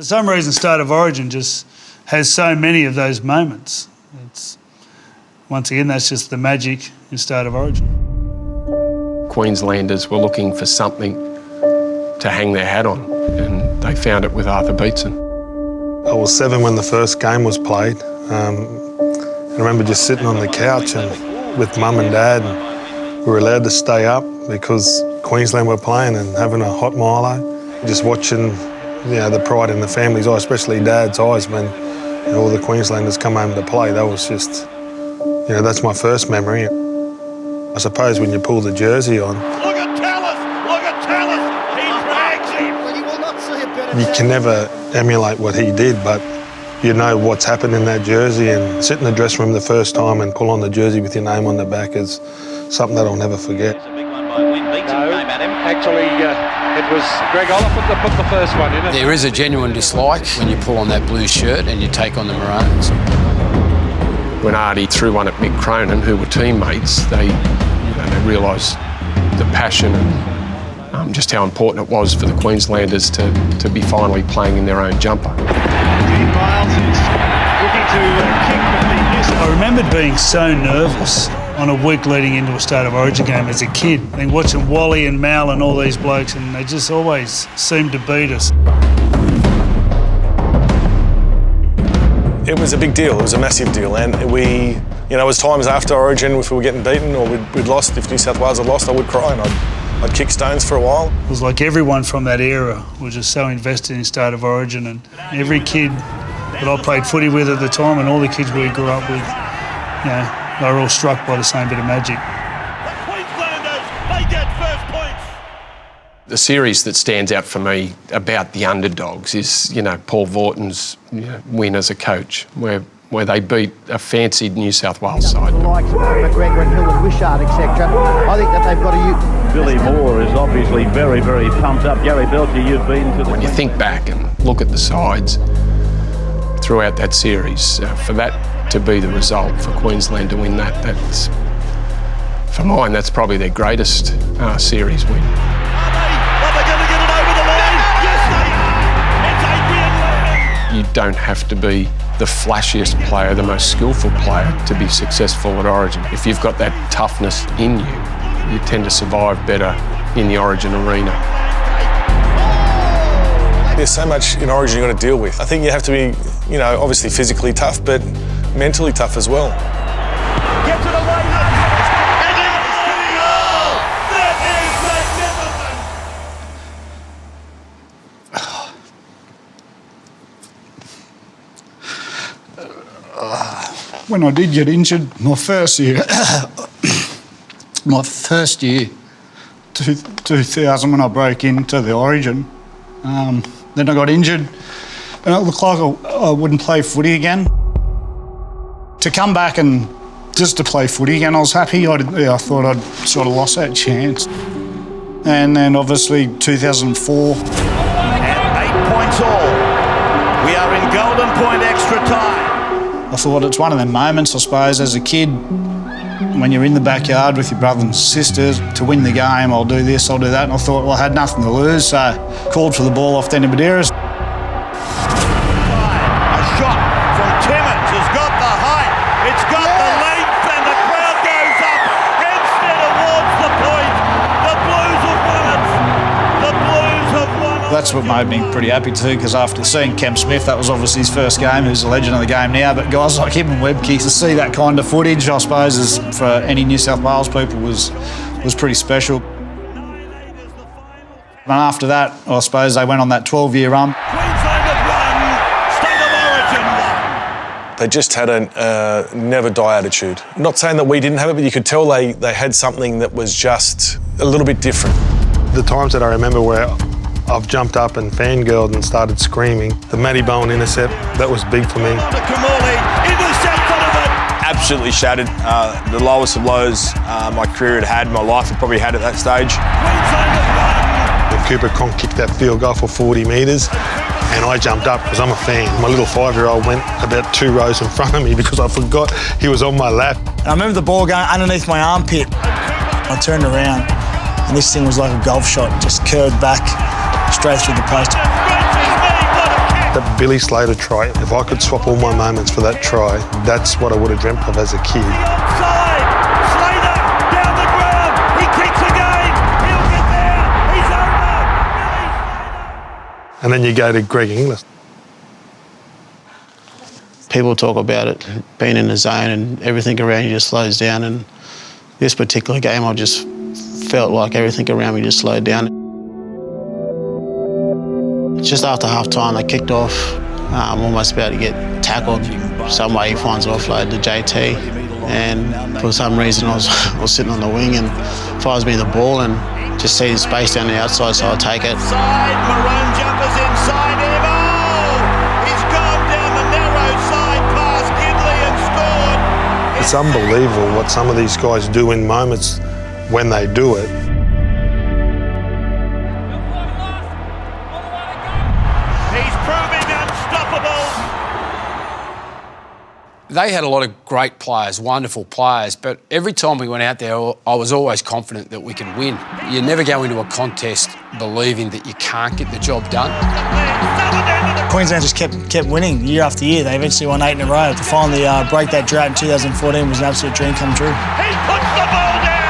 For some reason, State of Origin just has so many of those moments. Once again, that's just the magic in State of Origin. Queenslanders were looking for something to hang their hat on, and they found it with Arthur Beetson. I was 7 when the first game was played. I remember just sitting on the couch and with Mum and Dad, and we were allowed to stay up because Queensland were playing and having a hot Milo. Just watching, the pride in the family's eyes, especially Dad's eyes when all the Queenslanders come home to play. That was just, that's my first memory. I suppose when you pull the jersey on, Look at Tallis! Look at Tallis! He drags him! Well, you will not see a better you can never emulate what he did, but you know what's happened in that jersey, and sit in the dressing room the first time and pull on the jersey with your name on the back is something that I'll never forget. It's a big one by Wynn. Beetson came at him. Actually, it was Greg Oliphant that put the first one in. There is a genuine dislike when you pull on that blue shirt and you take on the Maroons. When Artie threw one at Mick Cronin, who were teammates, they realised the passion and just how important it was for the Queenslanders to be finally playing in their own jumper. I remembered being so nervous on a week leading into a State of Origin game as a kid. I think watching Wally and Mal and all these blokes, and they just always seemed to beat us. It was a big deal, it was a massive deal, and we, there was times after Origin if we were getting beaten or we'd lost, if New South Wales had lost, I would cry and I'd kick stones for a while. It was like everyone from that era was just so invested in State of Origin, and every kid that I played footy with at the time and all the kids we grew up with, they were all struck by the same bit of magic. The Queenslanders, they get first points. The series that stands out for me about the underdogs is, Paul Vaughton's win as a coach, where they beat a fancied New South Wales side. The likes of McGregor and Hill and Wishart, etc. I think that they've got to use. Billy Moore is obviously very, very pumped up. Gary Belcher, you've been to the... When you think back and look at the sides throughout that series, for that to be the result, for Queensland to win that's, for mine, that's probably their greatest series win. You don't have to be the flashiest player, the most skillful player to be successful at Origin. If you've got that toughness in you, you tend to survive better in the Origin arena. There's so much in Origin you've got to deal with. I think you have to be, obviously physically tough, but mentally tough as well. Get to the line. And it's the goal! That is magnificent! When I did get injured, my first year, 2000, when I broke into the Origin, then I got injured and it looked like I wouldn't play footy again. To come back and just to play footy again, I was happy. I thought I'd sort of lost that chance. And then obviously 2004. And 8 points all. We are in golden point extra time. I thought it's one of them moments, I suppose, as a kid, when you're in the backyard with your brothers and sisters, to win the game, I'll do this, I'll do that. And I thought, well, I had nothing to lose, so called for the ball off Danny Medeiros. A shot from Timmins has got the height, it's got the length, and the crowd goes up. Hempstead awards the point. The Blues have won it. The Blues have won it. That's what made me pretty happy too, because after seeing Cam Smith, that was obviously his first game, who's a legend of the game now, but guys like him and Webke, to see that kind of footage, I suppose, is, for any New South Wales people, was pretty special. And after that, I suppose they went on that 12-year run. Queensland have won. State of Origin won. They just had a never die attitude. Not saying that we didn't have it, but you could tell they had something that was just a little bit different. The times that I remember where I've jumped up and fangirled and started screaming, the Matty Bowen intercept, that was big for me. Absolutely shattered. The lowest of lows my career had, my life had probably had at that stage. Cooper Cronk kicked that field goal for 40 metres and I jumped up because I'm a fan. My little 5-year-old went about 2 rows in front of me because I forgot he was on my lap. I remember the ball going underneath my armpit. I turned around and this thing was like a golf shot, just curved back straight through the post. That Billy Slater try, if I could swap all my moments for that try, that's what I would have dreamt of as a kid. Onside! Slater down the ground. He kicks again. He'll get there. He's over. Billy Slater. And then you go to Greg Inglis. People talk about it being in the zone and everything around you just slows down, and this particular game I just felt like everything around me just slowed down. Just after half-time they kicked off. I'm almost about to get tackled. Some way he finds an offload to JT, and for some reason I was sitting on the wing and fires me the ball and just see the space down the outside, so I'll take it. Side, Maroon jumpers inside him. Oh! He's gone down the narrow side past Gidley and scored. It's unbelievable what some of these guys do in moments when they do it. He's proving unstoppable. They had a lot of great players, wonderful players, but every time we went out there, I was always confident that we could win. You never go into a contest believing that you can't get the job done. Queensland just kept winning year after year. They eventually won 8 in a row. To finally break that drought in 2014 was an absolute dream come true. He puts the ball down.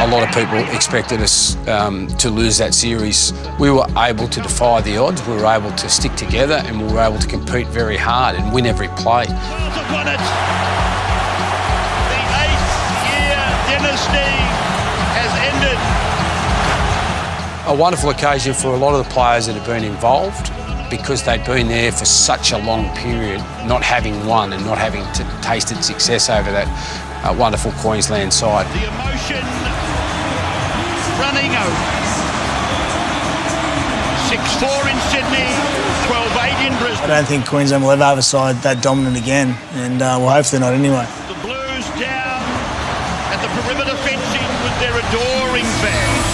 A lot of people expected us to lose that series. We were able to defy the odds, we were able to stick together, and we were able to compete very hard and win every play. Won it. The 8-year dynasty has ended. A wonderful occasion for a lot of the players that have been involved, because they'd been there for such a long period, not having won and not having tasted success over that wonderful Queensland side. The emotion running over. 6-4 in Sydney, 12-8 in Brisbane. I don't think Queensland will ever have a side that dominant again, and well, hopefully not anyway. The Blues down at the perimeter fencing with their adoring fans.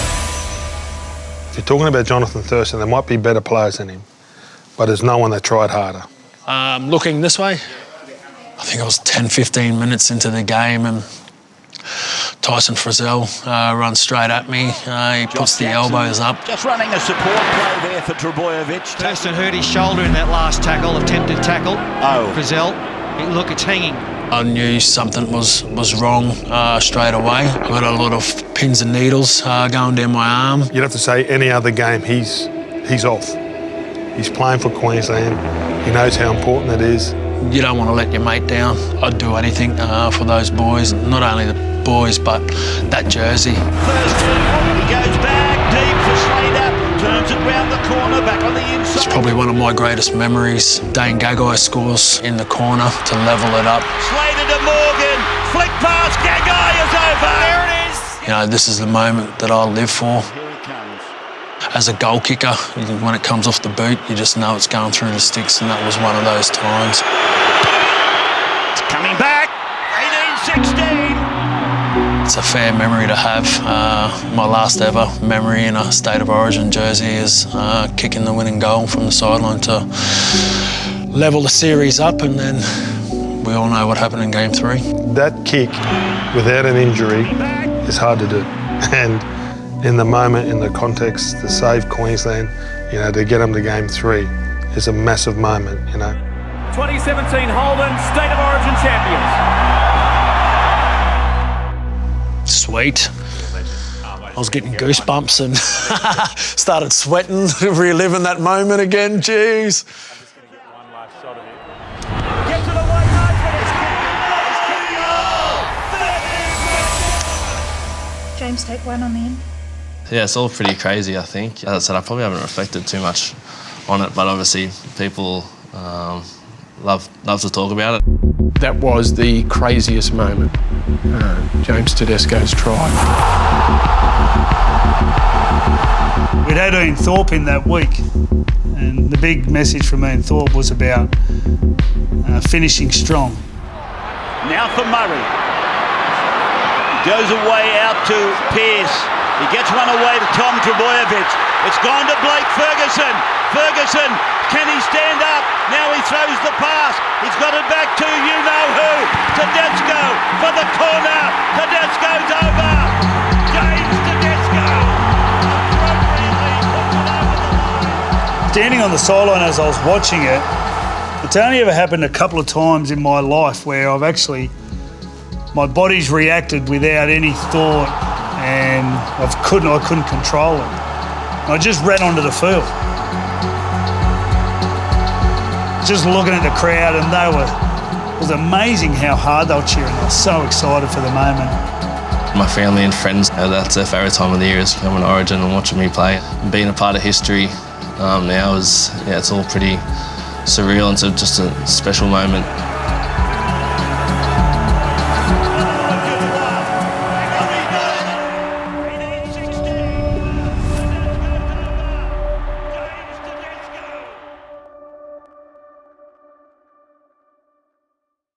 If you're talking about Jonathan Thurston, there might be better players than him, but there's no one that tried harder. Looking this way, I think I was 10, 15 minutes into the game and Tyson Frizzell runs straight at me. He puts the elbows up. Just running a support play there for Trbojevic. Thurston hurt his shoulder in that last tackle, attempted tackle. Oh. Frizzell, look, it's hanging. I knew something was wrong straight away. I got a lot of pins and needles going down my arm. You'd have to say any other game, he's off. He's playing for Queensland. He knows how important it is. You don't want to let your mate down. I'd do anything for those boys, not only the boys, but that jersey. Thurston, he goes back deep for Slater, turns it round the corner, back on the inside. It's probably one of my greatest memories. Dane Gagai scores in the corner to level it up. Slater to Morgan, flick pass, Gagai is over. There it is. You know, this is the moment that I live for. As a goal kicker, when it comes off the boot, you just know it's going through the sticks, and that was one of those times. It's coming back, 18-16. It's a fair memory to have. My last ever memory in a State of Origin jersey is kicking the winning goal from the sideline to level the series up, and then we all know what happened in Game 3. That kick, without an injury, is hard to do. And in the moment, in the context, to save Queensland, you know, to get them to Game 3 is a massive moment, you know. 2017 Holden State of Origin champions. Sweet. I was getting goosebumps and started sweating, reliving that moment again. Jeez. James, take one on the end. Yeah, it's all pretty crazy, I think. As I said, I probably haven't reflected too much on it, but obviously people love to talk about it. That was the craziest moment, James Tedesco's try. We'd had Ian Thorpe in that week, and the big message from Ian Thorpe was about finishing strong. Now for Murray. He goes away out to Pearce. He gets one away to Tom Trbojevic. It's gone to Blake Ferguson. Ferguson, can he stand up? Now he throws the pass. He's got it back to you-know-who. Tedesco for the corner. Tedesco's over. James Tedesco appropriately puts it over the line. standing on the sideline as I was watching it, it's only ever happened a couple of times in my life where I've actually, my body's reacted without any thought, and I couldn't control it. I just ran onto the field. Just looking at the crowd, and it was amazing how hard they were cheering. I was so excited for the moment. My family and friends, that's their favourite time of the year, is coming to Origin and watching me play. Being a part of history now it's all pretty surreal, and it's just a special moment.